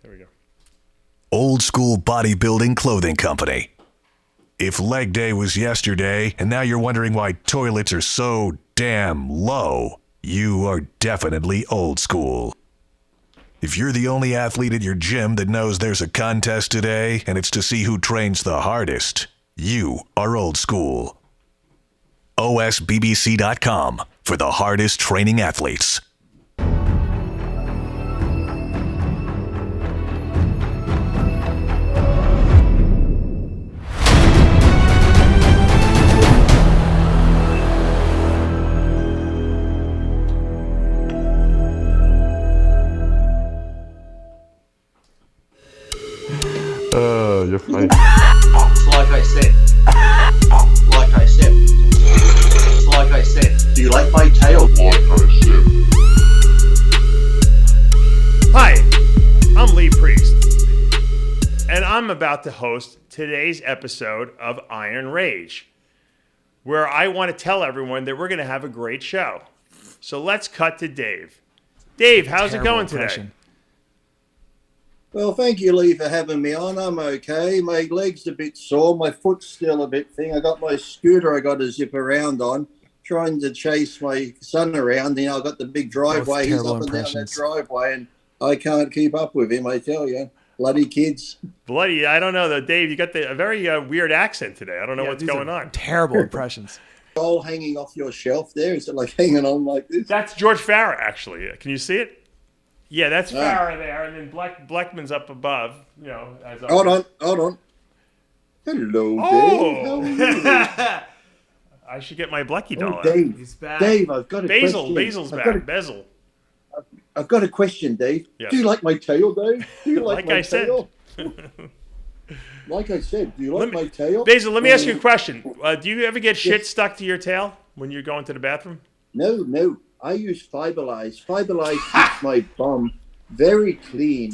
There we go. Old School Bodybuilding Clothing Company. If leg day was yesterday and now you're wondering why toilets are so damn low, you are definitely old school. If you're the only athlete at your gym that knows there's a contest today and it's to see who trains the hardest, you are old school. OSBBC.com for the hardest training athletes. You're funny. Like I said, do you like my tail? Hi, I'm Lee Priest, and I'm about to host today's episode of Iron Rage, where I want to tell everyone that we're going to have a great show. So let's cut to Dave. Dave, how's it going today? Well, thank you, Lee, for having me on. I'm okay. My leg's a bit sore. My foot's still a bit thing. I got my scooter I got to zip around on, trying to chase my son around. You know, I got the big driveway. He's up and down that driveway, and I can't keep up with him, I tell you. Bloody kids. Bloody, I don't know, though. Dave, you got a very weird accent today. I don't know what's going on. Terrible impressions. All hanging off your shelf there. Is it like hanging on like this? That's George Farah, actually. Can you see it? Yeah, that's Farah there, and then Bleckman's up above. You know, as hold on. Hello, Dave. How are you? I should get my Blecky doll. Dave. He's back. Dave, I've got a question. Basil's back. Basil. I've got a question, Dave. Yes. Do you like my tail, Dave? Do you like my I tail? Like I said, do you like my tail? Basil, let me ask you a question. Do you ever get shit stuck to your tail when you're going to the bathroom? No. I use Fiberlize. Fiberlize keeps my bum very clean,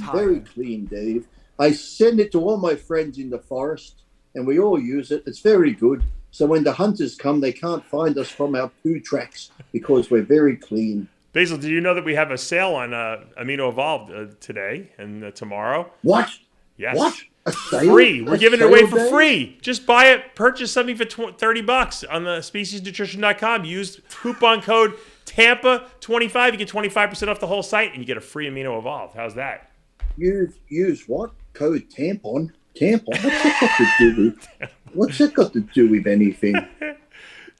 Dave. I send it to all my friends in the forest, and we all use it. It's very good. So when the hunters come, they can't find us from our poo tracks because we're very clean. Basil, do you know that we have a sale on Amino Evolved today and tomorrow? What? Yes. What? A sale? Free. We're giving it away for Dave? free. Just buy it. Purchase something for $30 on the speciesnutrition.com. Use coupon code Tampa25. You get 25% off the whole site, and you get a free Amino Evolved. How's that? Use what? Code tampon? Tampon? What's that got to do with anything? Do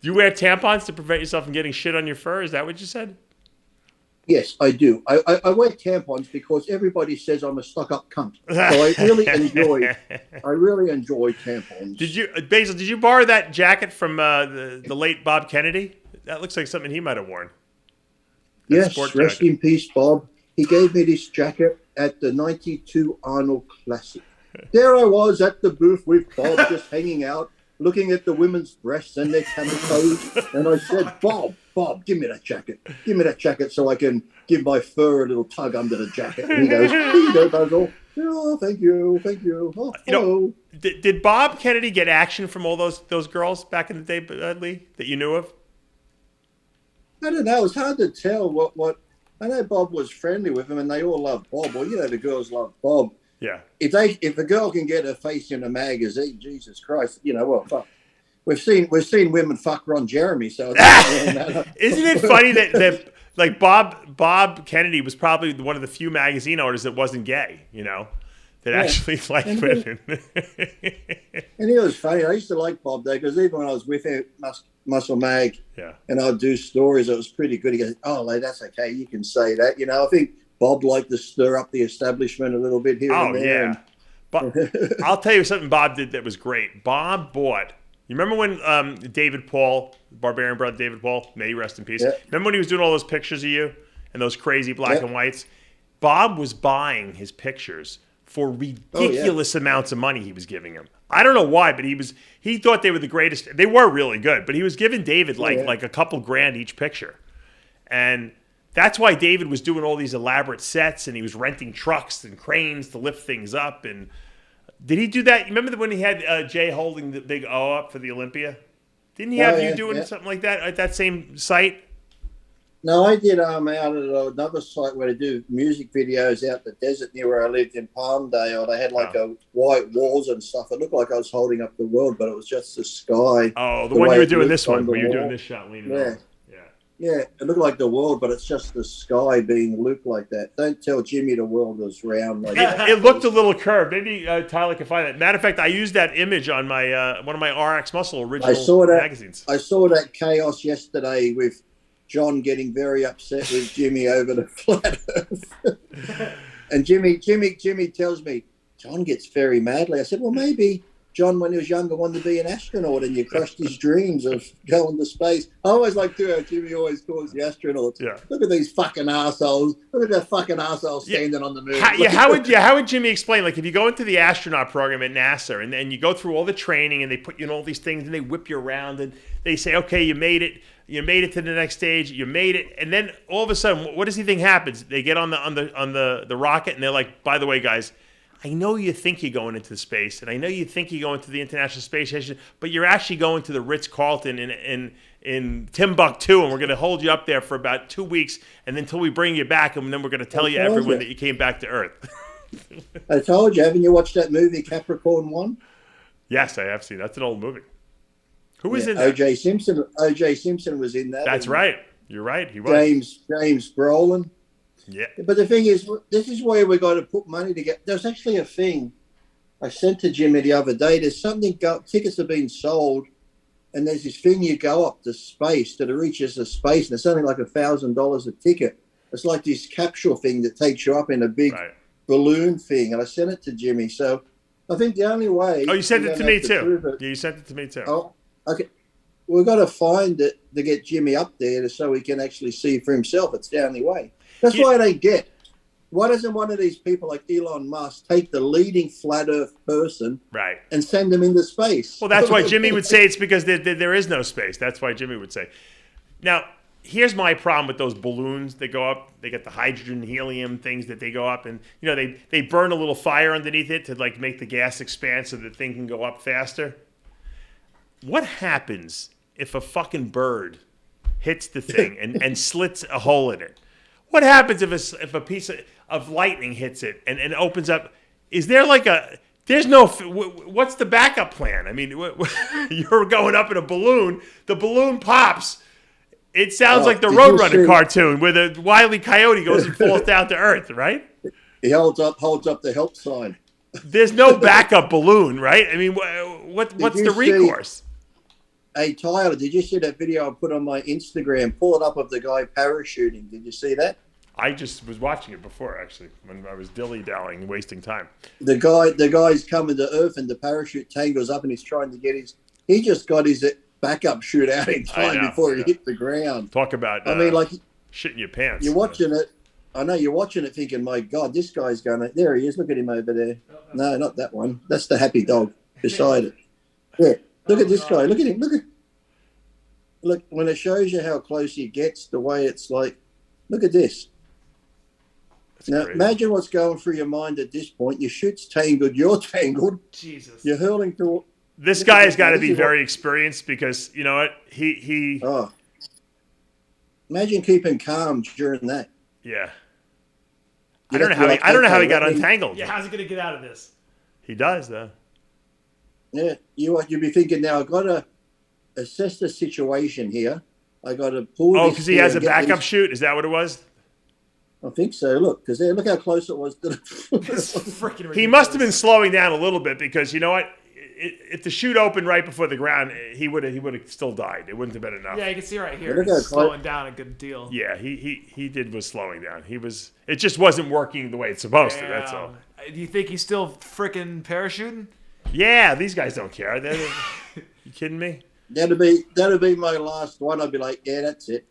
you wear tampons to prevent yourself from getting shit on your fur? Is that what you said? Yes, I do. I wear tampons because everybody says I'm a stuck-up cunt. So I really enjoy tampons. Basil, did you borrow that jacket from the late Bob Kennedy? That looks like something he might have worn. Yes, rest in peace, Bob. He gave me this jacket at the 92 Arnold Classic. There I was at the booth with Bob just hanging out, looking at the women's breasts and their camel toes. And I said, Bob, give me that jacket. Give me that jacket so I can give my fur a little tug under the jacket. And he goes, here you go, Basil. Oh, thank you. Oh, hello. Did Bob Kennedy get action from all those girls back in the day, Lee, that you knew of? I don't know. It's hard to tell what. I know Bob was friendly with him, and they all loved Bob. Well, the girls love Bob. Yeah. If a girl can get her face in a magazine, Jesus Christ, fuck. We've seen women fuck Ron Jeremy, so it's Isn't it funny that like Bob Kennedy was probably one of the few magazine owners that wasn't gay, that actually liked women. And he was funny. I used to like Bob though, because even when I was with him, Muscle Mag, and I'd do stories, it was pretty good. He goes, "Oh, that's okay. You can say that." I think Bob liked to stir up the establishment a little bit here and there. Yeah. But I'll tell you something Bob did that was great. Bob bought. You remember when David Paul, Barbarian brother David Paul, may he rest in peace. Yeah. Remember when he was doing all those pictures of you and those crazy black and whites? Bob was buying his pictures for ridiculous amounts of money he was giving him. I don't know why, but he thought they were the greatest. They were really good, but he was giving David like a couple grand each picture. And that's why David was doing all these elaborate sets, and he was renting trucks and cranes to lift things up. And did he do that? You remember when he had Jay holding the big O up for the Olympia? Didn't he have you doing something like that at that same site? No, I did out at another site where they do music videos out in the desert near where I lived in Palmdale. They had like a white walls and stuff. It looked like I was holding up the world, but it was just the sky. Oh, the one you were doing this one, where you're doing this shot leaning over. Yeah, it looked like the world, but it's just the sky being looped like that. Don't tell Jimmy the world was round like that. It looked a little curved. Maybe Tyler can find that. Matter of fact, I used that image on my one of my RxMuscle original magazines. I saw that chaos yesterday with John getting very upset with Jimmy over the flat earth. And Jimmy tells me, John gets very madly. I said, well, maybe John, when he was younger, wanted to be an astronaut and you crushed his dreams of going to space. I always like to how Jimmy always calls the astronauts. Yeah. Look at these fucking assholes. Look at that fucking asshole standing on the moon. How would Jimmy explain, like, if you go into the astronaut program at NASA and then you go through all the training and they put you in all these things and they whip you around and they say, okay, you made it. You made it to the next stage. You made it, and then all of a sudden, what does he think happens? They get on the rocket, and they're like, "By the way, guys, I know you think you're going into space, and I know you think you're going to the International Space Station, but you're actually going to the Ritz-Carlton in Timbuktu, and we're going to hold you up there for about 2 weeks, and until we bring you back, and then we're going to tell everyone that you came back to Earth." I told you. Haven't you watched that movie Capricorn 1? Yes, I have seen. That's an old movie. Who was in that? O.J. Simpson was in that. That's right. You're right. He was. James Brolin. Yeah. But the thing is, this is where we got to put money together. There's actually a thing I sent to Jimmy the other day. There's something, tickets have been sold, and there's this thing you go up to space, to the reaches of space, and it's something like $1,000 a ticket. It's like this capsule thing that takes you up in a big balloon thing, and I sent it to Jimmy. So I think the only way... Oh, you sent it to me too. Yeah, you sent it to me too. Oh, okay. We've got to find it to get Jimmy up there so he can actually see for himself. It's the only way. That's why they get. Why doesn't one of these people like Elon Musk take the leading flat Earth person and send them into space? Well, that's why Jimmy would say it's because there is no space. That's why Jimmy would say. Now, here's my problem with those balloons that go up. They get the hydrogen, helium things that they go up, and they burn a little fire underneath it to like make the gas expand so the thing can go up faster. What happens if a fucking bird hits the thing and slits a hole in it? What happens if a piece of lightning hits it and opens up? Is there like what's the backup plan? I mean, you're going up in a balloon. The balloon pops. It sounds like the Roadrunner cartoon where the Wile E. Coyote goes and falls down to earth, right? He holds up the help sign. There's no backup balloon, right? I mean, what's the recourse? Hey, Tyler, did you see that video I put on my Instagram? Pull it up of the guy parachuting. Did you see that? I just was watching it before, actually, when I was dilly-dallying and wasting time. The guy's coming to Earth and the parachute tangles up and he's trying to get he just got his backup chute out in time before he hit the ground. Talk about, shitting your pants. You're watching it. I know you're watching it thinking, my God, this guy's going to, there he is. Look at him over there. No, not that one. That's the happy dog beside it. Yeah. Look at this guy. Look at him. Look, when it shows you how close he gets, the way it's like, look at this. That's now, crazy. Imagine what's going through your mind at this point. Your chute's tangled. You're tangled. Jesus. You're hurling through. This guy has got to be very experienced because, you know what? He. Oh. Imagine keeping calm during that. Yeah. I don't know how he got untangled. Yeah, how's he going to get out of this? He does, though. Yeah, you'd be thinking now, I've got to assess the situation here. I got to pull. Oh, because he has a backup chute? Is that what it was? I think so. Look, because look how close it was to the. He must have been slowing down a little bit because you know what? If the chute opened right before the ground, he would have still died. It wouldn't have been enough. Yeah, you can see right here. He's slowing down a good deal. Yeah, he was slowing down. It just wasn't working the way it's supposed to. That's all. Do you think he's still freaking parachuting? Yeah, these guys don't care. You kidding me? That'll be my last one. I'll be like, yeah, that's it.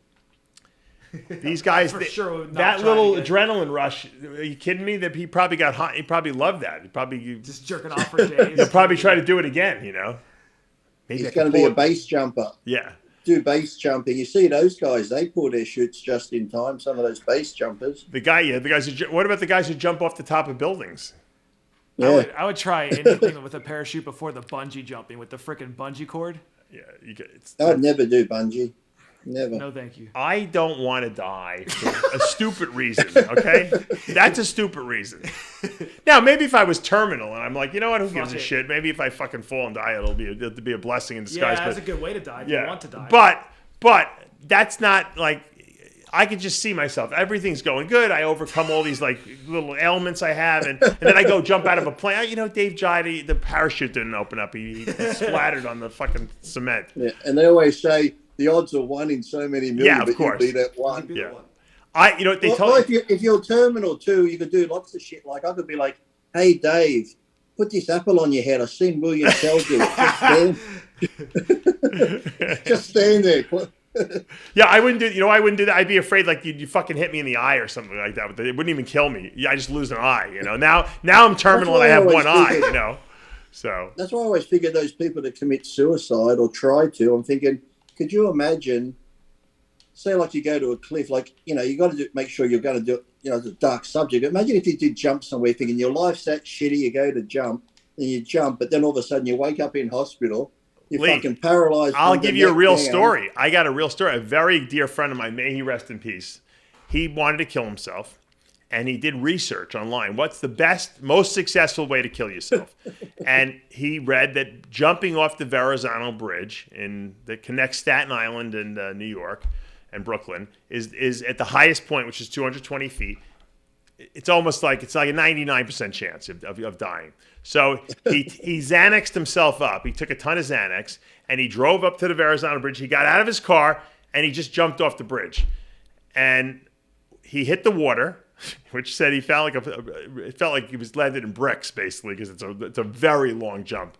These guys, that little adrenaline rush. Are you kidding me? That he probably got hot. He probably loved that. He probably just jerking off for days. He'll probably try to do it again. You know, maybe he's going to be a base jumper. Yeah, do base jumping. You see those guys? They pull their chutes just in time. Some of those base jumpers. The guys. What about the guys who jump off the top of buildings? Yeah. I would try anything with a parachute before the bungee jumping with the freaking bungee cord. Yeah, I would never do bungee. Never. No, thank you. I don't want to die for a stupid reason, okay? That's a stupid reason. Now, maybe if I was terminal and I'm like, you know what, who gives a shit? Maybe if I fucking fall and die, it'll be a blessing in disguise. Yeah, that's a good way to die if you want to die. But that's not like, I can just see myself. Everything's going good. I overcome all these like little ailments I have, and then I go jump out of a plane. You know, Dave Jai, the parachute didn't open up. He splattered on the fucking cement. Yeah, and they always say the odds are 1 in so many million. Yeah, of course. You'll be that one. Yeah. You know what they told me. If you're terminal too, you could do lots of shit. Like I could be like, "Hey Dave, put this apple on your head. I've seen William tell you. Just stand there." Yeah, I wouldn't do. You know, I wouldn't do that. I'd be afraid like you fucking hit me in the eye or something like that. But it wouldn't even kill me. Yeah, I just lose an eye. You know. Now I'm terminal and I have one eye. You know. So that's why I always figure those people that commit suicide or try to. I'm thinking, could you imagine? Say like you go to a cliff, like you got to make sure you're going to do it. You know, it's a dark subject. Imagine if you did jump somewhere, thinking your life's that shitty. You go to jump and you jump, but then all of a sudden you wake up in hospital. You're fucking paralyzed. I'll give you a real story. I got a real story. A very dear friend of mine, may he rest in peace. He wanted to kill himself, and he did research online. What's the best, most successful way to kill yourself? And he read that jumping off the Verrazano Bridge that connects Staten Island and New York and Brooklyn is at the highest point, which is 220 feet. It's almost like it's like a 99% chance of dying. So he Xanaxed himself up. He took a ton of Xanax and he drove up to the Verrazano Bridge. He got out of his car and he just jumped off the bridge. And he hit the water, which said he felt like he was landed in bricks basically because it's a very long jump.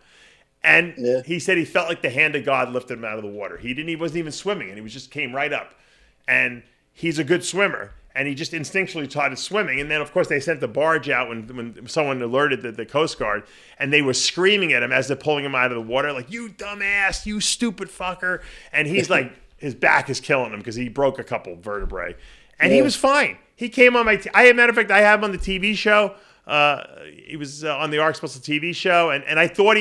And he said he felt like the hand of God lifted him out of the water. He wasn't even swimming and he just came right up. And he's a good swimmer. And he just instinctually started swimming. And then, of course, they sent the barge out when someone alerted the Coast Guard. And they were screaming at him as they're pulling him out of the water, like, you dumbass, you stupid fucker. And he's like, his back is killing him because he broke a couple vertebrae. And he was fine. He came on matter of fact, I have him on the TV show. He was on the RxMuscle TV show. And I thought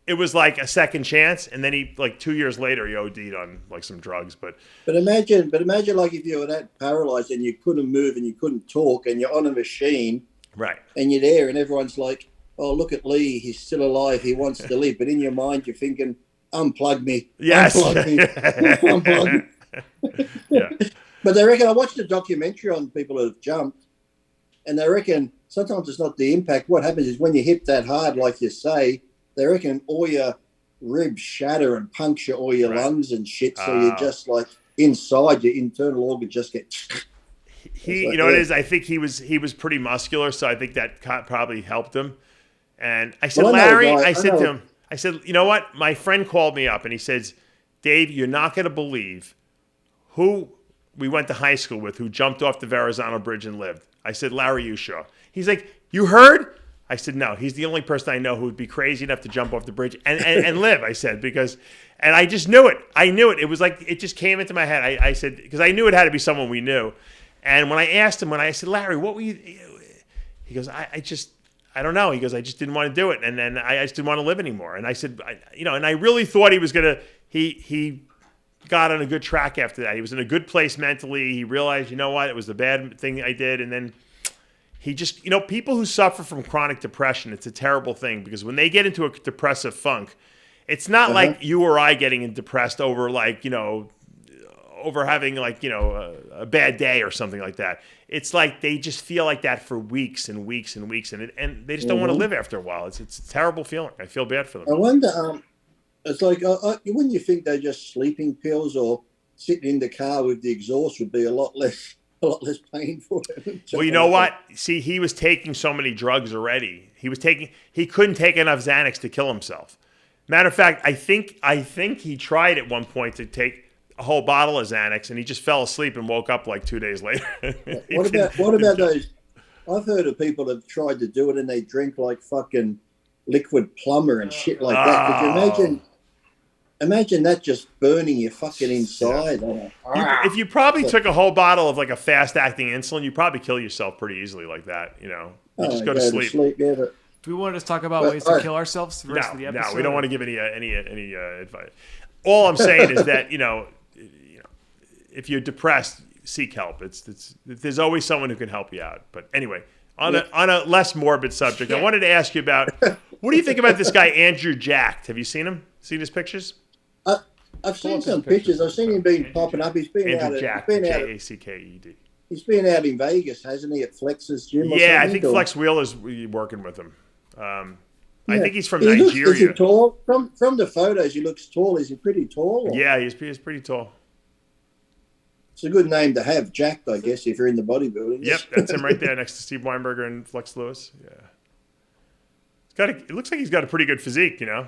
it was like a second chance, and then he like 2 years later he OD'd on like some drugs. But imagine like if you were that paralyzed and you couldn't move and you couldn't talk and you're on a machine, right? And you're there and everyone's like, "Oh, look at Lee, he's still alive, he wants to live." But in your mind you're thinking, "Unplug me, yes, unplug me, unplug me." Yeah. But they reckon I watched a documentary on people who have jumped, and they reckon sometimes it's not the impact. What happens is when you hit that hard, like you say. They reckon all your ribs shatter and puncture all your lungs and shit. So you're just like inside your internal organ just get. You know what it is? I think he was pretty muscular, so I think that probably helped him. And I said, Larry, I said to him, you know what? My friend called me up and he says, Dave, you're not going to believe who we went to high school with who jumped off the Verrazano Bridge and lived. I said, Larry Ushaw. He's like, you heard? I said, no, he's the only person I know who would be crazy enough to jump off the bridge and live, I said, and I just knew it. I knew it. It was like, it just came into my head. I said, because I knew it had to be someone we knew. And when I asked him, I said, Larry, what were you, he goes, I don't know. He goes, I just didn't want to do it. And then I just didn't want to live anymore. And I said, and I really thought he was going to, he got on a good track after that. He was in a good place mentally. He realized, you know what, it was the bad thing I did. And then he just, people who suffer from chronic depression, it's a terrible thing because when they get into a depressive funk, it's not like you or I getting depressed over over having a bad day or something like that. It's like they just feel like that for weeks and weeks and weeks, and they just don't want to live after a while. It's a terrible feeling. I feel bad for them. I wonder, it's like, wouldn't you think they're just sleeping pills or sitting in the car with the exhaust would be a lot less painful? Well, you know what? See, he was taking so many drugs already. He couldn't take enough Xanax to kill himself. Matter of fact, I think he tried at one point to take a whole bottle of Xanax, and he just fell asleep and woke up like 2 days later. What about those? I've heard of people that have tried to do it, and they drink like fucking liquid plumber and shit like that. Could you imagine? Imagine that just burning you fucking inside. If you probably took a whole bottle of like a fast-acting insulin, you probably kill yourself pretty easily like that. You just go to sleep. Yeah, do we want to talk about ways to kill ourselves for the rest of the episode? No, we don't want to give any advice. All I'm saying is that if you're depressed, seek help. There's always someone who can help you out. But anyway, on a less morbid subject, I wanted to ask you about, what do you think about this guy, Andrew Jacked? Have you seen him? Seen his pictures? I've seen some pictures. I've seen him been popping up. He's been Andrew out. Jacked, Jacked. He's been out in Vegas, hasn't he? At Flex's gym. Yeah, I think Flex Wheeler's working with him. I think he's from Nigeria. Is he tall? From the photos, he looks tall. Is he pretty tall? Or? Yeah, he's pretty tall. It's a good name to have, Jacked, I guess, if you're in the bodybuilding. Yep, that's him right there next to Steve Weinberger and Flex Lewis. Yeah, it looks like he's got a pretty good physique, you know.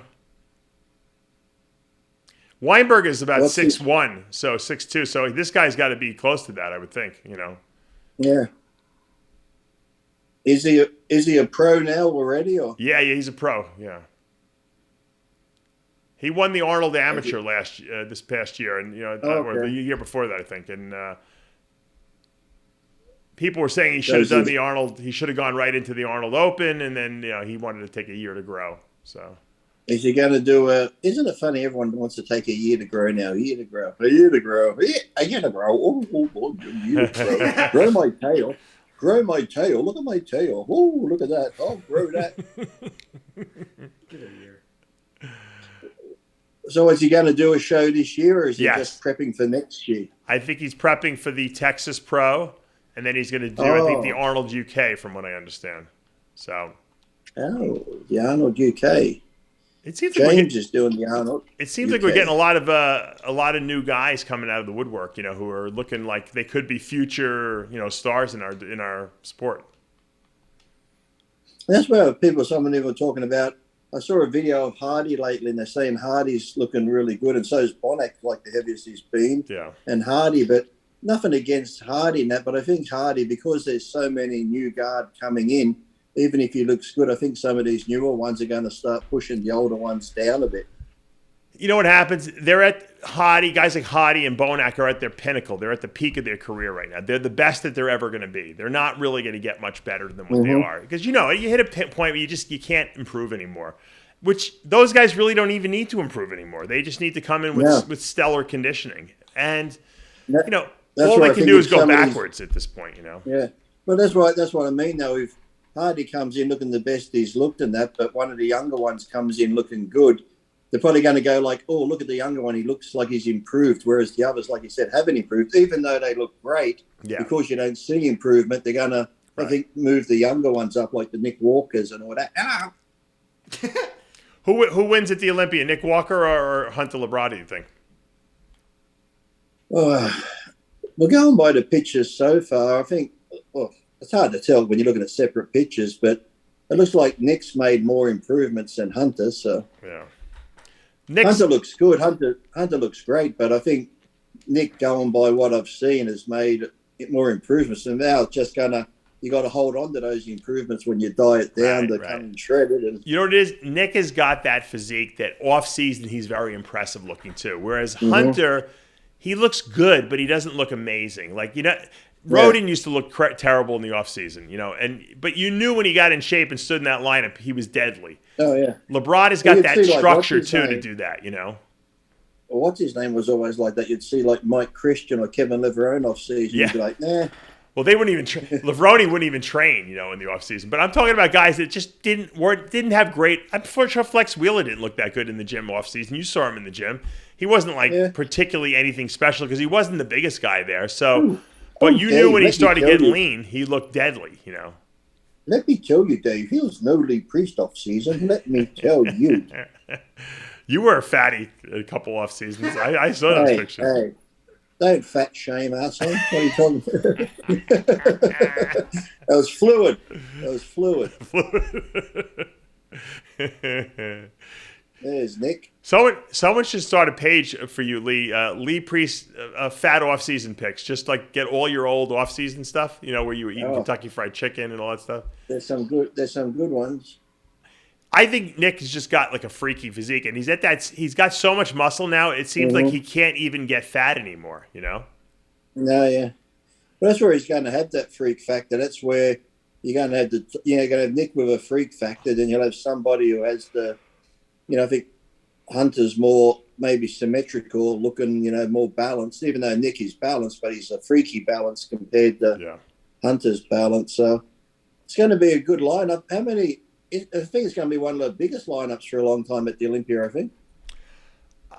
Weinberg is about 6'1", so 6'2", so this guy's got to be close to that, I would think, you know. Yeah. Is he a pro now already? Or? Yeah, he's a pro, yeah. He won the Arnold Amateur this past year, and or the year before that, I think. And people were saying he should have done the Arnold. He should have gone right into the Arnold Open, and then he wanted to take a year to grow. So, is he going to do a? Isn't it funny? Everyone wants to take a year to grow now. A year to grow. A year to grow. A year to grow. Oh, a year to grow. Grow my tail. Grow my tail. Look at my tail. Oh, look at that. I'll grow that. Get a year. So is he going to do a show this year, or is he just prepping for next year? I think he's prepping for the Texas Pro, and then he's going to do, I think, the Arnold UK, from what I understand. So. Oh, the Arnold UK. It seems James is doing the Arnold. It seems like we're getting a lot of new guys coming out of the woodwork, who are looking like they could be future, stars in our sport. That's where some people were talking about. I saw a video of Hardy lately, and they're saying Hardy's looking really good, and so is Bonac, like the heaviest he's been. Yeah. And Hardy, but nothing against Hardy in that, but I think Hardy, because there's so many new guard coming in, even if he looks good, I think some of these newer ones are going to start pushing the older ones down a bit. You know what happens? They're at Hardy, guys like Hardy and Bonac are at their pinnacle. They're at the peak of their career right now. They're the best that they're ever going to be. They're not really going to get much better than what they are. Because, you hit a point where you can't improve anymore. Which those guys really don't even need to improve anymore. They just need to come in with stellar conditioning. And, all they can do is go backwards at this point, Yeah. Well, that's what I mean, though. If Hardy comes in looking the best he's looked in that, but one of the younger ones comes in looking good, they're probably going to go like, oh, look at the younger one. He looks like he's improved, whereas the others, like you said, haven't improved, even though they look great. Yeah. Because you don't see improvement, they're going to, I think, move the younger ones up, like the Nick Walkers and all that. Who wins at the Olympia, Nick Walker or Hunter Labrada, you think? We're going by the pictures so far. I think, it's hard to tell when you're looking at separate pictures, but it looks like Nick's made more improvements than Hunter. So yeah. Hunter looks good. Hunter looks great, but I think Nick, going by what I've seen, has made more improvements. And now it's just you got to hold on to those improvements when you diet down to come shredded. And you know what it is? Nick has got that physique that off season he's very impressive looking too. Whereas Hunter, he looks good, but he doesn't look amazing. Like Rodin used to look terrible in the off season, but you knew when he got in shape and stood in that lineup, he was deadly. Oh yeah. Labrada's got that structure too to do that, Well, what's his name was always like that. You'd see like Mike Christian or Kevin Leverone off season. You'd be like, nah. Well, they wouldn't even Levrone wouldn't even train, in the offseason. But I'm talking about guys that just didn't have great. I'm sure Flex Wheeler didn't look that good in the gym offseason. You saw him in the gym. He wasn't particularly anything special because he wasn't the biggest guy there. So, but you knew when he started getting lean, he looked deadly. Let me tell you, Dave. He was no Lee Priest off season. Let me tell you. You were a fatty a couple off seasons. I saw those pictures. Hey. Don't fat shame, asshole. What are you talking about? That was fluid. There's Nick. Someone should start a page for you, Lee. Lee Priest, fat off-season pics. Just like get all your old off-season stuff. Where you were eating Kentucky Fried Chicken and all that stuff. There's some good ones. I think Nick has just got like a freaky physique, and he's got so much muscle now. It seems like he can't even get fat anymore. No, yeah. But that's where he's going to have that freak factor. That's where you're going to have you're going to have Nick with a freak factor. Then you'll have somebody who has the, I think Hunter's more maybe symmetrical, looking, more balanced, even though Nick is balanced, but he's a freaky balance compared to Hunter's balance. So it's going to be a good lineup. I think it's going to be one of the biggest lineups for a long time at the Olympia, I think.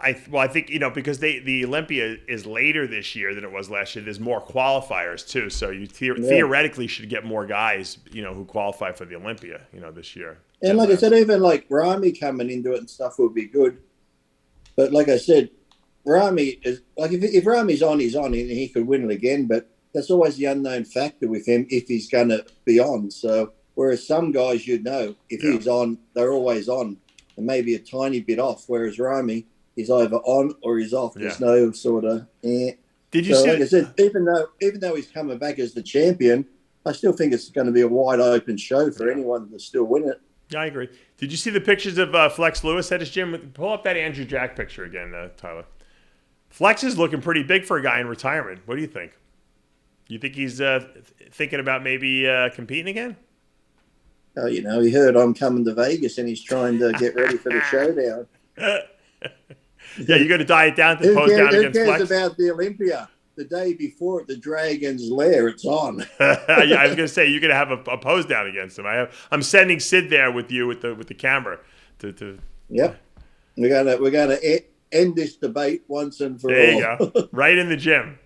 I think, because the Olympia is later this year than it was last year. There's more qualifiers too. So you theoretically should get more guys, who qualify for the Olympia, this year. And like I said, even like Rami coming into it and stuff would be good. But like I said, Rami is like, if Rami's on, he's on, and he could win it again. But that's always the unknown factor with him if he's going to be on. So whereas some guys, if he's on, they're always on, and maybe a tiny bit off. Whereas Rami, he's either on or he's off. There's no sort of. Did you see? Like I said, even though he's coming back as the champion, I still think it's going to be a wide open show for anyone to still win it. Yeah, I agree. Did you see the pictures of Flex Lewis at his gym? Pull up that Andrew Jack picture again, Tyler. Flex is looking pretty big for a guy in retirement. What do you think? You think he's thinking about maybe competing again? Oh, he heard I'm coming to Vegas and he's trying to get ready for the showdown. Yeah, you're going to diet down to Posedown against Flex? Who cares about the Olympia? The day before at the Dragon's Lair, it's on. Yeah, I was going to say you're going to have a Posedown against him. I'm sending Sid there with you with the camera. Yep, we're gonna end this debate once and for all. There you go, right in the gym.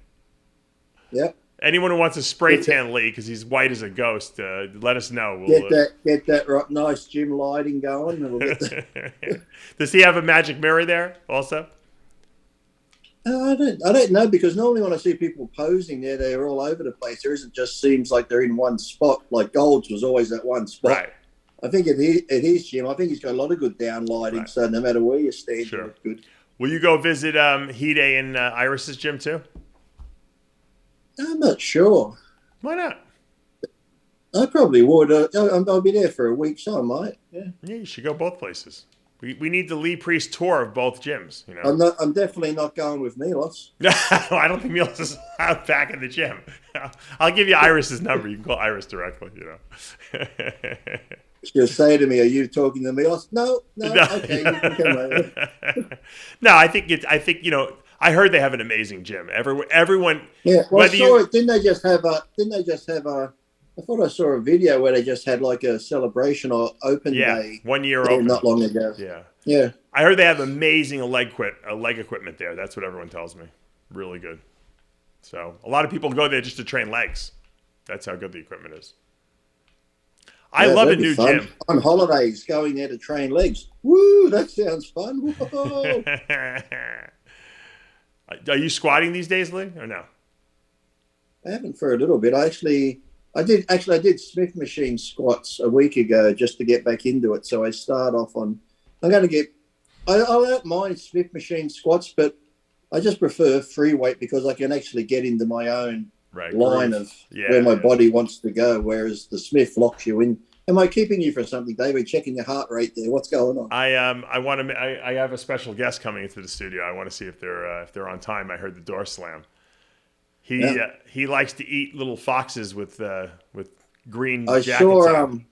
Yep. Anyone who wants to spray tan Lee because he's white as a ghost, let us know. Get that nice gym lighting going. And we'll get Does he have a magic mirror there also? I don't know, because normally when I see people posing there, they're all over the place. There isn't just seems like they're in one spot. Like Gold's was always that one spot. Right. I think at his gym, I think he's got a lot of good down lighting. Right. So no matter where you stand, it's good. Will you go visit Hide in Iris's gym too? I'm not sure. Why not? I probably would. I'll be there for a week, so I might. Yeah, you should go both places. We need the Lee Priest tour of both gyms. I'm definitely not going with Milos. I don't think Milos is out back in the gym. I'll give you Iris's number. You can call Iris directly. She'll say to me, "Are you talking to Milos?" No. Okay, you can come over. No, I think I heard they have an amazing gym. Everyone. Yeah. Well, I saw it. Didn't they just have a? I thought I saw a video where they just had like a celebration or open day. 1 year open. Not long ago. Yeah. I heard they have amazing leg equipment there. That's what everyone tells me. Really good. So a lot of people go there just to train legs. That's how good the equipment is. I love a new gym. On holidays, going there to train legs. Woo, that sounds fun. Whoa. Are you squatting these days, Lee, or no? I haven't for a little bit. I did Smith machine squats a week ago just to get back into it. So I start off on. I don't mind Smith machine squats, but I just prefer free weight because I can actually get into my own line of where my body wants to go. Whereas the Smith locks you in. Am I keeping you for something, David? Checking your heart rate there. What's going on? I have a special guest coming into the studio. I want to see if they're on time. I heard the door slam. He likes to eat little foxes with green jackets.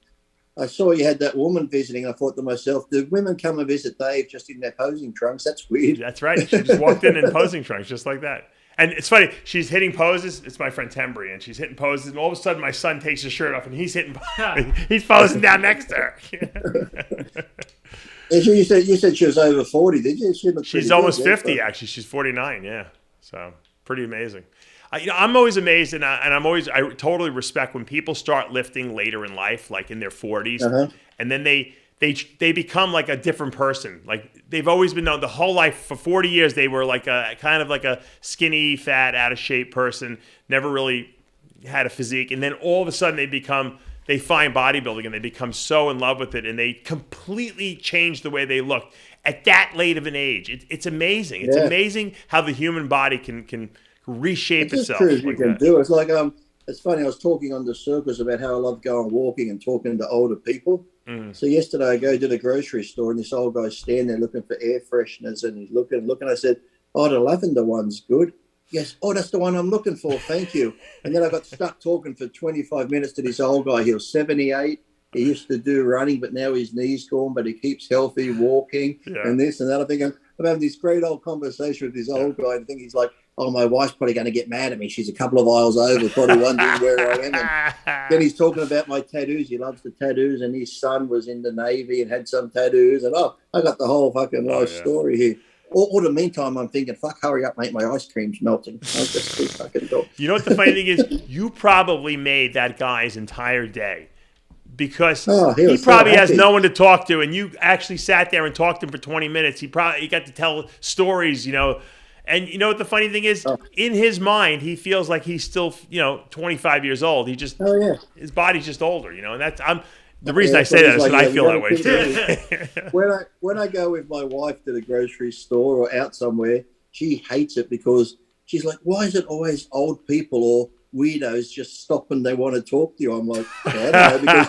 I saw you had that woman visiting. I thought to myself, do women come and visit Dave just in their posing trunks? That's weird. That's right. She just walked in posing trunks just like that. And it's funny. She's hitting poses. It's my friend Tembry, and she's hitting poses. And all of a sudden, my son takes his shirt off, and he's posing down next to her. You said she was over 40, did you? She's almost 50, actually. She's 49, yeah. So pretty amazing. I'm always amazed, and I totally respect when people start lifting later in life, like in their 40s, and then they become like a different person. Like they've always been known the whole life for 40 years. They were like a kind of like a skinny, fat, out of shape person, never really had a physique, and then all of a sudden they find bodybuilding and they become so in love with it, and they completely change the way they look at that late of an age. It's amazing. It's amazing how the human body can reshape itself. Proves you can do it. It's like it's funny. I was talking on the circus about how I love going walking and talking to older people. So yesterday I go to the grocery store and this old guy's standing there looking for air fresheners and he's looking. I said, "Oh, the lavender one's good." Yes. "Oh, that's the one I'm looking for. Thank you." And then I got stuck talking for 25 minutes to this old guy. He was 78. He used to do running, but now his knee's gone, but he keeps healthy, walking and this and that. I'm thinking, I'm having this great old conversation with this old guy. I think he's like, oh, my wife's probably going to get mad at me. She's a couple of aisles over, probably wondering where I am. And then he's talking about my tattoos. He loves the tattoos, and his son was in the Navy and had some tattoos. And, I got the whole fucking life story here. All the meantime, I'm thinking, fuck, hurry up, mate. My ice cream's melting. I'll just keep fucking talking. You know what the funny thing is? You probably made that guy's entire day. Because he probably has no one to talk to, and you actually sat there and talked to him for 20 minutes. He got to tell stories, And you know what the funny thing is? In his mind, he feels like he's still, 25 years old. He just, his body's just older, And that's the reason I say that is that I feel that way too. When I go with my wife to the grocery store or out somewhere, she hates it because she's like, "Why is it always old people or weirdos just stop and they want to talk to you?" I'm like, I don't know, because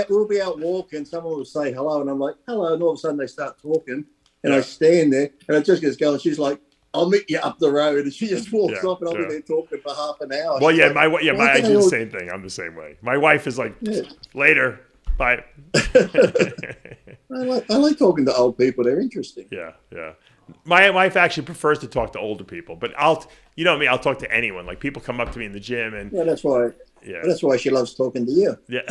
we'll be out walking, someone will say hello, and I'm like, hello, and all of a sudden they start talking, and I stand there, and it just gets going. She's like, I'll meet you up the road, and she just walks off, and I'll be there talking for half an hour. Well, I do the same thing. I'm the same way. My wife is like, later, bye. I like talking to old people. They're interesting. Yeah. My wife actually prefers to talk to older people, but I'll talk to anyone. Like people come up to me in the gym, and that's why. Yeah, that's why she loves talking to you. Yeah.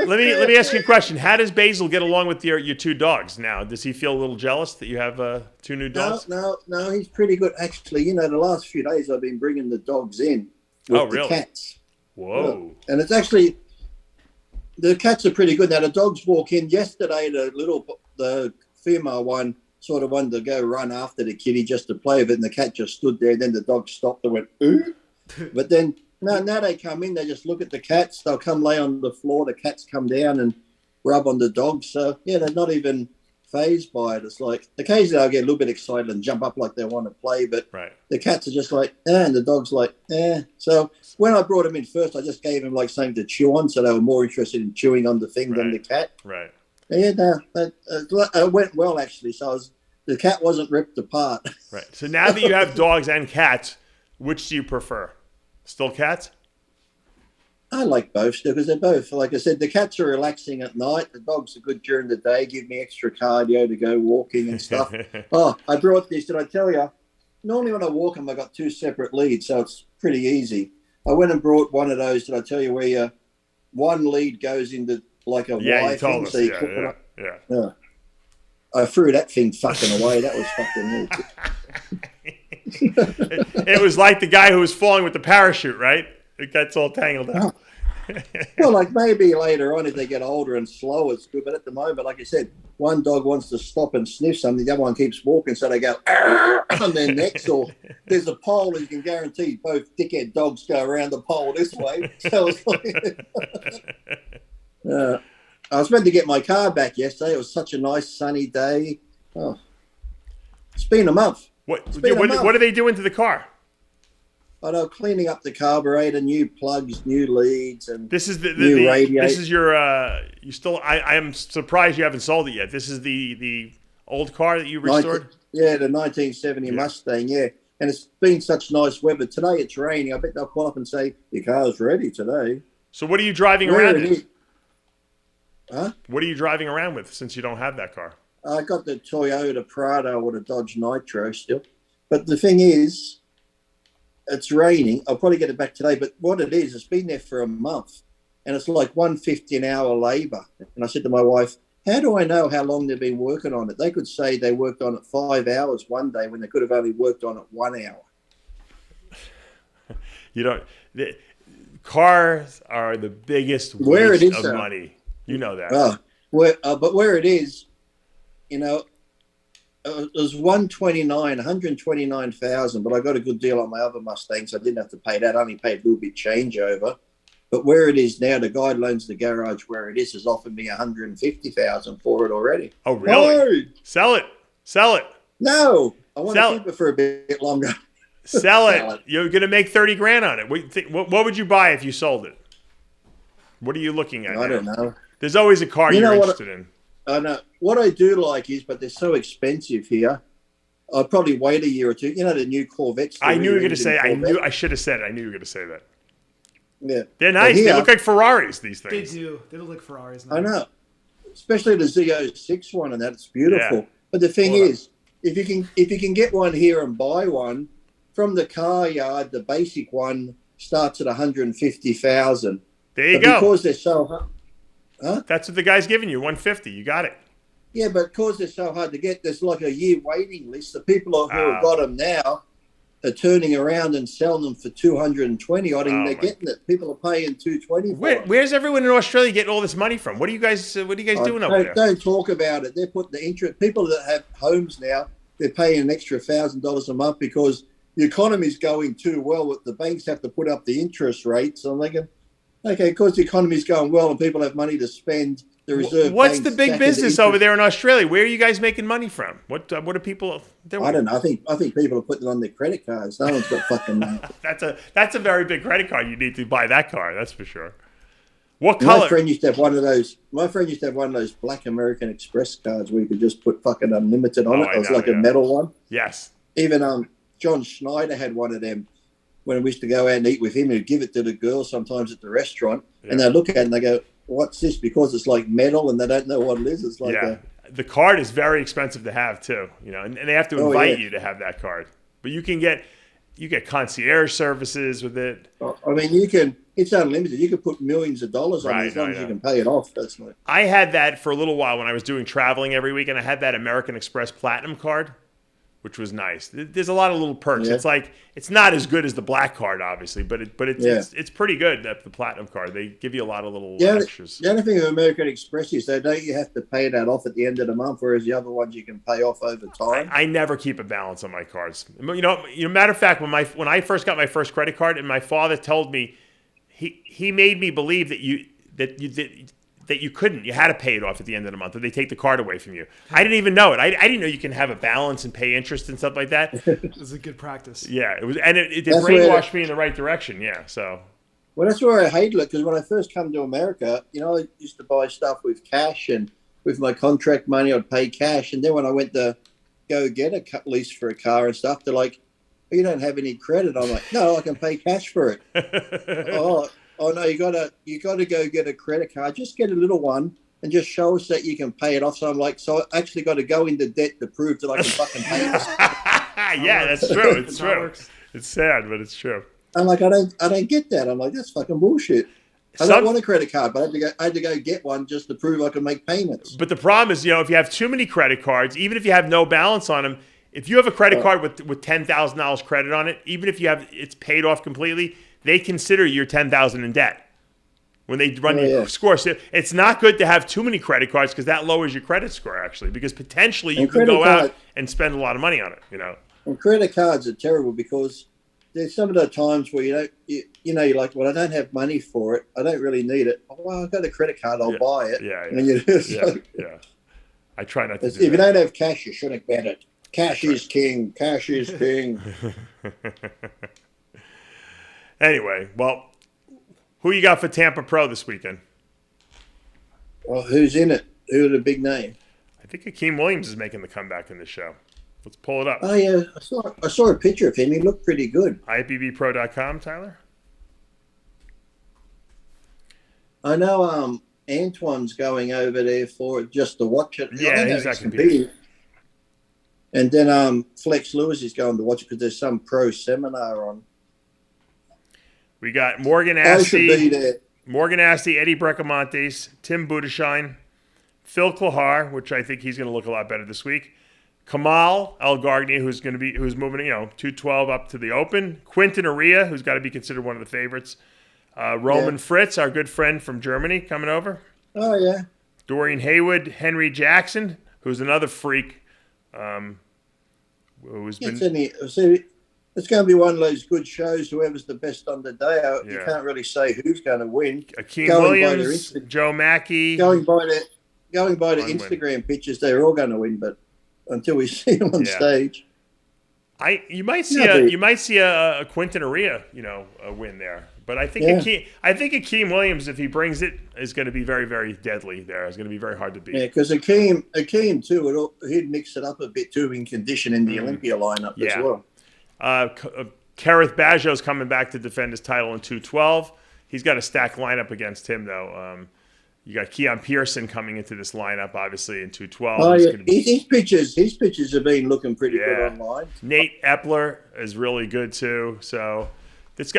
Let me ask you a question. How does Basil get along with your two dogs now? Does he feel a little jealous that you have two new dogs? No, he's pretty good actually. The last few days I've been bringing the dogs in with the cats. Whoa! And it's actually the cats are pretty good now. The dogs walk in yesterday. The female one sort of wanted to go run after the kitty just to play with it, and the cat just stood there. And then the dog stopped and went, ooh. But then now they come in, they just look at the cats. They'll come lay on the floor. The cats come down and rub on the dogs. So, they're not even fazed by it. It's like occasionally I'll get a little bit excited and jump up like they want to play, but the cats are just like, and the dog's like, So when I brought them in first, I just gave them like something to chew on, so they were more interested in chewing on the thing than the cat. Right. Yeah, it went well actually. So the cat wasn't ripped apart. Right. So now that you have dogs and cats, which do you prefer? Still cats? I like both still because they're both, like I said, the cats are relaxing at night. The dogs are good during the day, give me extra cardio to go walking and stuff. I brought this. Did I tell you? Normally when I walk them, I got two separate leads, so it's pretty easy. I went and brought one of those. Did I tell you where one lead goes into like a Y thing? So you put it up. Yeah. I threw that thing fucking away. That was fucking neat. It was like the guy who was falling with the parachute, right? It gets all tangled up. Well, like maybe later on if they get older and slow, it's good. But at the moment, like I said, one dog wants to stop and sniff something. The other one keeps walking, so they go on their necks. Or there's a pole, and you can guarantee both dickhead dogs go around the pole this way. So it's like, I was meant to get my car back yesterday. It was such a nice sunny day. Oh, it's been a month. What are they doing to the car? I know, cleaning up the carburetor, new plugs, new leads, and this is new radiator. This is your. You still. I am surprised you haven't sold it yet. This is the old car that you restored. The 1970 Mustang. Yeah, and it's been such nice weather. Today it's raining. I bet they'll call up and say your car's ready today. So what are you driving around in? Huh? What are you driving around with since you don't have that car? I got the Toyota Prado or the Dodge Nitro still. But the thing is, it's raining. I'll probably get it back today. But what it is, it's been there for a month. And it's like $150 an hour labor. And I said to my wife, how do I know how long they've been working on it? They could say they worked on it 5 hours one day when they could have only worked on it 1 hour. Cars are the biggest waste of money. You know that. But where it is, it was $129,000, but I got a good deal on my other Mustangs. So I didn't have to pay that. I only paid a little bit changeover. But where it is now, the guy that owns the garage where it is has offered me $150,000 for it already. Oh, really? No. Sell it. No, I want to keep it for a bit longer. Sell it. You're going to make $30,000 on it. What would you buy if you sold it? What are you looking at? I don't know. There's always a car you're interested in. I know. What I do like is, but they're so expensive here. I'll probably wait a year or two. The new Corvettes. I knew you were going to say. I should have said it. I knew you were going to say that. Yeah. They're nice. They look like Ferraris, these things. They do. They look like Ferraris now. I know. Especially the Z06 one, and that's beautiful. Yeah. But the thing is, if you can get one here and buy one from the car yard, the basic one starts at 150,000. There you go. Because they're so hard, That's what the guy's giving you, 150. You got it. Yeah, but because they're so hard to get, there's like a year waiting list. The people who have got them now are turning around and selling them for 220 odd, and they're getting it. People are paying 220 for it. Where's everyone in Australia getting all this money from? What are you guys doing over there? Don't talk about it. They're putting the interest. People that have homes now, they're paying an extra $1,000 a month because the economy's going too well. The banks have to put up the interest rates. I'm thinking, okay, because the economy's going well and people have money to spend, the reserve. What's the big business over there in Australia? Where are you guys making money from? What are people doing? I don't know. I think people are putting it on their credit cards. No one's got fucking money. That's a very big credit card. You need to buy that car. That's for sure. What color? My friend used to have one of those. My friend used to have one of those black American Express cards where you could just put fucking unlimited on it. It was like a metal one. Yes. Even John Schneider had one of them. When we used to go out and eat with him, he'd give it to the girls sometimes at the restaurant, and they look at it and they go, "What's this?" Because it's like metal, and they don't know what it is. It's like the card is very expensive to have too, and they have to invite you to have that card. But you get concierge services with it. I mean, it's unlimited. You can put millions of dollars on it as long as you can pay it off. That's like. I had that for a little while when I was doing traveling every week, and I had that American Express Platinum card, which was nice. There's a lot of little perks. Yeah. It's like it's not as good as the black card, obviously, but it's pretty good. The platinum card, they give you a lot of little extras. The only thing with American Express is you have to pay that off at the end of the month, whereas the other ones you can pay off over time. I never keep a balance on my cards. Matter of fact, when I first got my first credit card, and my father told me, he made me believe that you couldn't. You had to pay it off at the end of the month, or they take the card away from you. I didn't even know it. I didn't know you can have a balance and pay interest and stuff like that. It was a good practice. Yeah, it was, and it brainwashed me in the right direction. Yeah, so. Well, that's where I hated it, because when I first come to America, I used to buy stuff with cash, and with my contract money, I'd pay cash. And then when I went to go get a lease for a car and stuff, they're like, "You don't have any credit." I'm like, "No, I can pay cash for it." Oh no, you gotta go get a credit card. Just get a little one and just show us that you can pay it off. So I'm like, so I actually got to go into debt to prove that I can fucking pay this. Yeah, that's true. It's true. It's sad, but it's true. I'm like, I don't get that. I'm like, that's fucking bullshit. I don't want a credit card, but I had to go get one just to prove I can make payments. But the problem is, if you have too many credit cards, even if you have no balance on them, if you have a credit card with $10,000 credit on it, even if it's paid off completely, they consider you're $10,000 in debt when they run your score. So it's not good to have too many credit cards, because that lowers your credit score, actually, because potentially you can go out and spend a lot of money on it. And credit cards are terrible, because there's some of the times where you're like, well, I don't have money for it. I don't really need it. Oh, well, I've got a credit card. I'll buy it. Yeah. I try not to do that. If you don't have cash, you shouldn't get it. Cash is king. Cash is king. Anyway, well, who you got for Tampa Pro this weekend? Well, who's in it? Who are the big name? I think Akeem Williams is making the comeback in the show. Let's pull it up. Oh, yeah. I saw a picture of him. He looked pretty good. IFBBpro.com, Tyler? I know Antoine's going over there for just to watch it. Yeah, he's not competing. And then Flex Lewis is going to watch it because there's some pro seminar on. We got Morgan Asti, Eddie Brecamontes, Tim Budashine, Phil Klahar, which I think he's going to look a lot better this week. Kamal Elgargny, who's moving, 212 up to the Open. Quinton Aria, who's got to be considered one of the favorites. Roman Fritz, our good friend from Germany, coming over. Oh, yeah. Dorian Haywood, Henry Jackson, who's another freak. It's going to be one of those good shows. Whoever's the best on the day, you can't really say who's going to win. Akeem Williams, Joe Mackey. Going by the Instagram pictures, they're all going to win, but until we see them on stage, you might see a Quinton Aria, a win there. But I think Akeem Williams, if he brings it, is going to be very, very deadly there. It's going to be very hard to beat. Yeah, because Akeem too, he'd mix it up a bit too in condition in the Olympia lineup as well. Kareth Bajo's coming back to defend his title in 212. he's got a stacked lineup against him, though. You got Keon Pearson coming into this lineup, obviously, in 212. Oh, yeah. His pictures have been looking pretty good online. Nate Epler is really good, too. So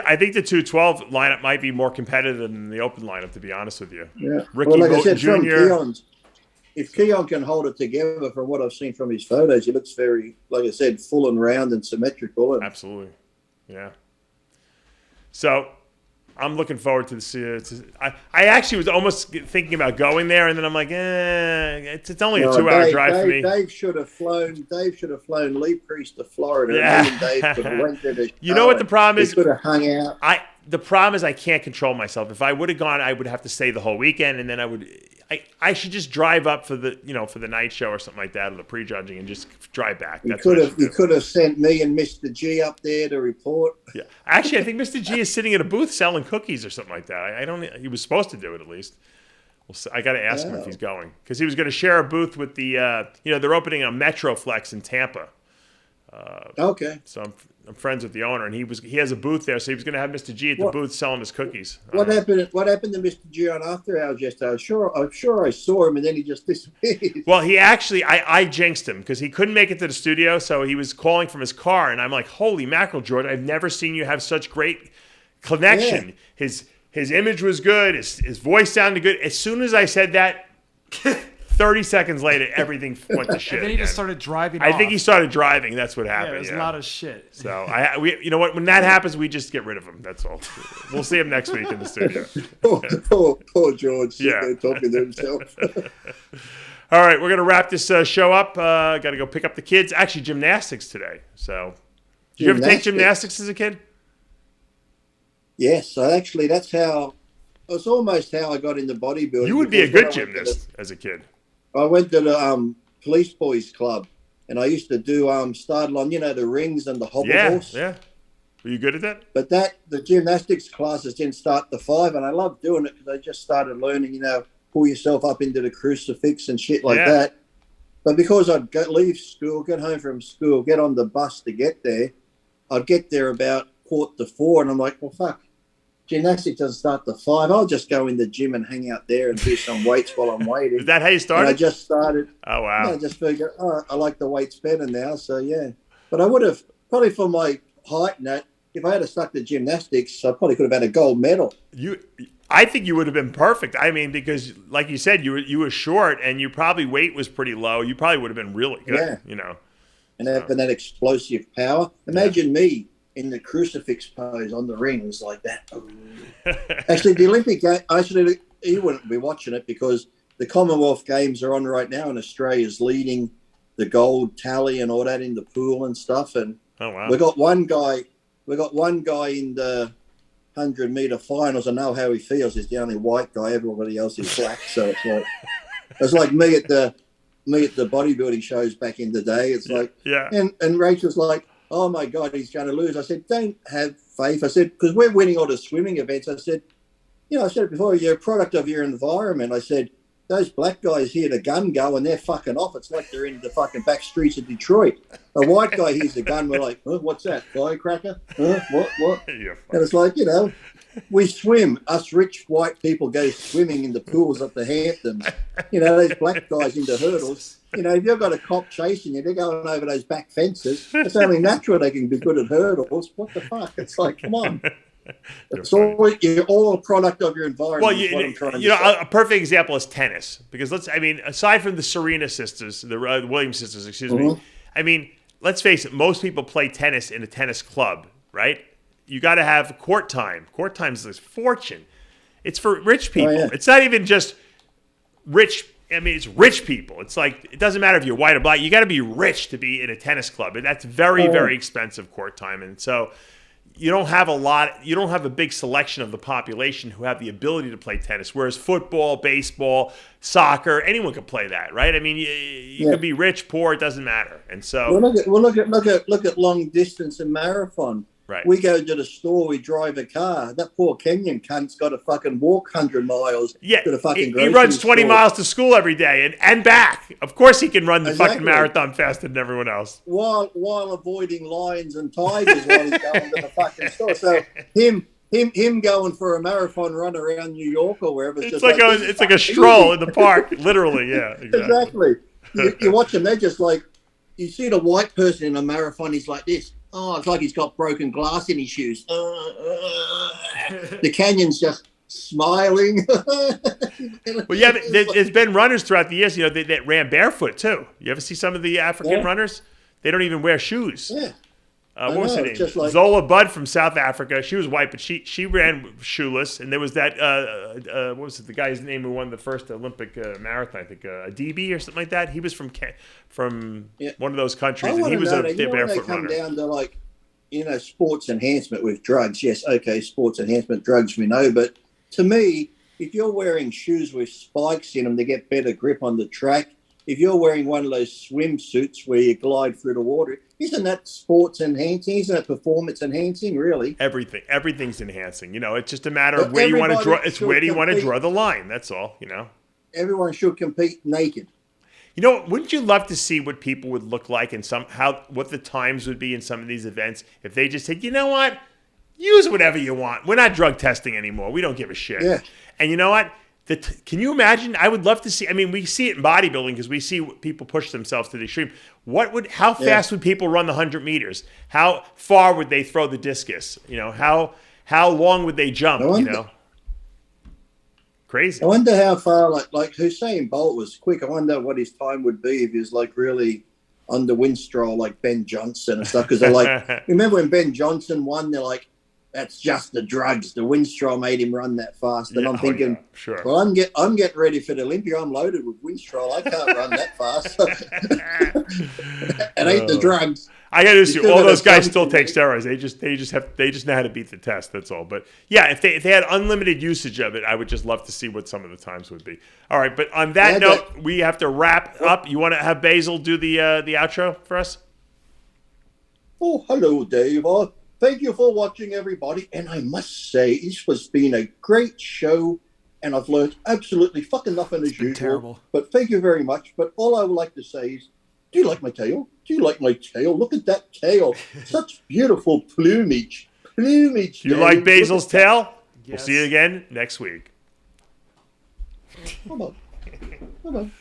I think the 212 lineup might be more competitive than the open lineup, to be honest with you. Yeah. Ricky like Moten I said, Jr. from Keon's, if Keon can hold it together from what I've seen from his photos, he looks very, like I said, full and round and symmetrical. And absolutely. Yeah. So I'm looking forward to this. I actually was almost thinking about going there, and then I'm like, it's only a 2-hour drive for me. Dave should have flown Lee Priest to Florida. Yeah. And Dave could have went there to you know what the problem is? He could have hung out. The problem is I can't control myself. If I would have gone, I would have to stay the whole weekend, and then I should just drive up for the night show or something like that, or the prejudging, and just drive back. You could have sent me and Mr. G up there to report. Yeah, actually, I think Mr. G is sitting at a booth selling cookies or something like that. I don't. He was supposed to do it at least. I got to ask him if he's going, because he was going to share a booth with the. They're opening a Metroflex in Tampa. Okay. So I'm friends with the owner, and he has a booth there, so he was going to have Mr. G at the booth selling his cookies. What happened to Mr. G on After Hours yesterday? I'm sure I saw him, and then he just disappeared. Well, he actually, I jinxed him because he couldn't make it to the studio, so he was calling from his car, and I'm like, holy mackerel, Jordan, I've never seen you have such great connection. Yeah. His image was good, his voice sounded good. As soon as I said that, 30 seconds later, everything went to shit. And then he just started driving I think he started driving. That's what happened. Yeah, there's a lot of shit. So, you know what? When that happens, we just get rid of him. That's all. We'll see him next week in the studio. poor George. Yeah. Talking to himself. All right, we're going to wrap this show up. Got to go pick up the kids. Actually, gymnastics today. So, did you ever take gymnastics as a kid? Yes. Actually, that's how... It's almost how I got into bodybuilding. You would be a good gymnast as a kid. I went to the Police Boys Club, and I used to do started on the rings and the hobble horse. Yeah. Were you good at that? But the gymnastics classes didn't start to 5, and I loved doing it because I just started learning, pull yourself up into the crucifix and shit like that. But because I'd leave school, get home from school, get on the bus to get there, I'd get there about 3:45, and I'm like, well, fuck. Gymnastics doesn't start to 5. I'll just go in the gym and hang out there and do some weights while I'm waiting. Is that how you started? And I just started. Oh, wow. I just figured, I like the weights better now, so yeah. But I would have, probably for my height and that, if I had stuck to gymnastics, I probably could have had a gold medal. I think you would have been perfect. I mean, because like you said, you were short and you probably weight was pretty low. You probably would have been really good, And having that explosive power. Imagine me in the crucifix pose on the rings like that. Actually, the Olympic Games, you wouldn't be watching it because the Commonwealth Games are on right now, and Australia's leading the gold tally and all that in the pool and stuff. And we got one guy in the 100-meter finals. I know how he feels. He's the only white guy. Everybody else is black. So it's like me at the bodybuilding shows back in the day. It's like, and Rachel's like, oh my God, he's going to lose. I said, don't have faith. I said, because we're winning all the swimming events. I said, I said it before, you're a product of your environment. I said, those black guys hear the gun go and they're fucking off. It's like they're in the fucking back streets of Detroit. A white guy hears the gun, we're like, what's that, firecracker? What? And it's like, we swim. Us rich white people go swimming in the pools at the Hamptons. Those black guys into hurdles. If you've got a cop chasing you, they're going over those back fences. It's only natural they can be good at hurdles. What the fuck? It's like, come on. You're all a product of your environment. Well, a perfect example is tennis. Because aside from the Serena sisters, the Williams sisters, excuse me, let's face it, most people play tennis in a tennis club, right? You got to have court time. Court time is a fortune. It's for rich people. Oh, yeah. It's not even just rich. It's rich people. It's like, it doesn't matter if you're white or black. You got to be rich to be in a tennis club. And that's very, very expensive court time. And so you don't have a big selection of the population who have the ability to play tennis. Whereas football, baseball, soccer, anyone can play that, right? You can be rich, poor, it doesn't matter. And so look at long distance and marathon. Right. We go to the store, we drive a car. That poor Kenyan cunt's got to fucking walk 100 miles to the fucking grocery he runs 20 store. miles to school every day and back. Of course he can run the fucking marathon faster than everyone else. While avoiding lions and tigers while he's going to the fucking store. So him him going for a marathon run around New York or wherever. It's like a stroll in the park, literally. Yeah, exactly. You watch him; they're just like, you see the white person in a marathon. He's like this. Oh, it's like he's got broken glass in his shoes. The canyon's just smiling. Well, yeah, there's been runners throughout the years, that ran barefoot too. You ever see some of the African runners? They don't even wear shoes. Yeah. What was her name? Zola Budd from South Africa. She was white, but she ran shoeless. And there was that, what was it, the guy's name who won the first Olympic marathon, I think, Adibi or something like that. He was from one of those countries, and he was a barefoot runner. They come down to sports enhancement with drugs. Yes, okay, sports enhancement drugs we know, but to me, if you're wearing shoes with spikes in them to get better grip on the track, if you're wearing one of those swimsuits where you glide through the water, isn't that sports enhancing? Isn't that performance enhancing, really? Everything's enhancing. It's just a matter of where you want to draw. It's where do you want to draw the line? That's all, Everyone should compete naked. Wouldn't you love to see what people would look like and what the times would be in some of these events if they just said, you know what? Use whatever you want. We're not drug testing anymore. We don't give a shit. Yeah. And you know what? Can you imagine? I would love to see. I mean, we see it in bodybuilding because we see people push themselves to the extreme. How fast would people run the 100 meters? How far would they throw the discus? How long would they jump? Crazy. I wonder how far, like Usain Bolt was quick. I wonder what his time would be if he was really on the windstroll like Ben Johnson and stuff. Because they're remember when Ben Johnson won? They're like, that's just the drugs. The Winstrol made him run that fast. And I'm thinking, sure. Well, I'm getting ready for the Olympia. I'm loaded with Winstrol. I can't run that fast. It ain't the drugs. I got to see all those guys still take steroids. They just know how to beat the test. That's all. But yeah, if they had unlimited usage of it, I would just love to see what some of the times would be. All right, but on that note, we have to wrap up. You want to have Basil do the outro for us? Oh, hello, Dave. Thank you for watching, everybody. And I must say, this has been a great show, and I've learned absolutely fucking nothing as usual. Terrible. But thank you very much. But all I would like to say is, do you like my tail? Do you like my tail? Look at that tail. Such beautiful plumage. Plumage. You like Basil's tail? Yes. We'll see you again next week. Bye-bye. Bye-bye.